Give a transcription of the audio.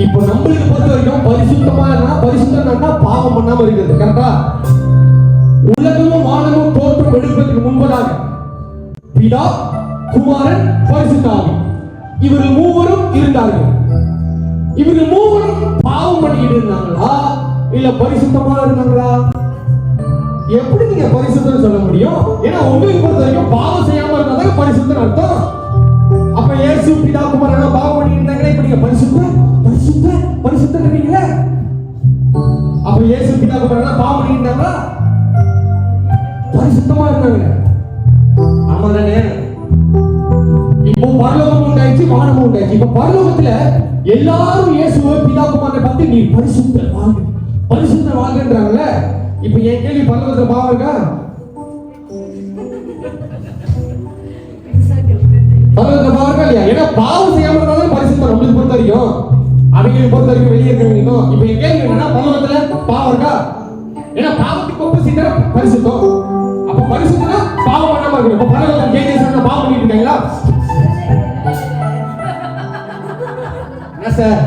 இப்போ நம்மளுக்கு பொறுத்த வரைக்கும் பரிசுத்தம்னா பாவம் பண்ணாம இருக்கிறது. கரெக்டா? உலகமும் வானமும் தோற்றம் எடுப்பதற்கு முன்பதாக பிதா, குமாரன், பரிசுத்த ஆவி இவர்கள் மூவரும் இருந்தார்கள். இவர்கள் மூவரும் பாவம் பண்ணிட்டு இருந்தாங்களா இல்ல பரிசுத்தமா இருந்தாங்களா? எப்படி நீங்க பரிசுத்தம் சொல்ல முடியும்? ஏன்னா உங்களுக்கு பொறுத்த வரைக்கும் பாவம் செய்யாம இருந்தாதான் பரிசுத்தம் அர்த்தம். அப்ப இயேசு, பிதா, குமாரன் பாவம் பண்ணிட்டு இருந்தாங்களே, இப்ப நீங்க பரிசுத்தம் இருக்கீங்களா? அப்ப இயேசு, பிதா, குமாரன் பாவம் பண்ணிட்டு இருந்தாங்களா? பரிசுத்தமா இருந்தாங்க. ஆமா தானே? இப்போ பரலோகம் உண்டாயிடுச்சு, வானமும் உண்டாயிடுச்சு. இப்ப பரலோகத்துல எல்லாரும் இயேசுவை, பிதா, குமாரனை பார்த்து நீ பரிசுத்தர் வாழ்கன்றாங்கல்ல. இப்ப என் கேள்வி, பரலோகத்துல பாவம் இருக்கா? பரலோகத்துல பாவம் இருக்கா இல்லையா? ஏன்னா பாவம் செய்யாம இருந்தாலும் பரிசுத்தம் நம்மளுக்கு பொறுத்த வரைக்கும், அவங்களுக்கு பொறுத்த வரைக்கும் வெளியே இருக்கிறவங்க. இப்ப என் கேள்வி என்னன்னா, பரலோகத்துல பாவம் இருக்கா? ஏன்னா பாவத்துக்கு ஒப்போசிட்டா பரிசுத்தம். அப்ப பரிசுத்தம்னா பாவம் பண்ணாம இருக்கணும். இப்ப பரலோகம் ஜெயிச்சா பாவம் பண்ணிட்டு இருக்காங்களா? என்ன சார்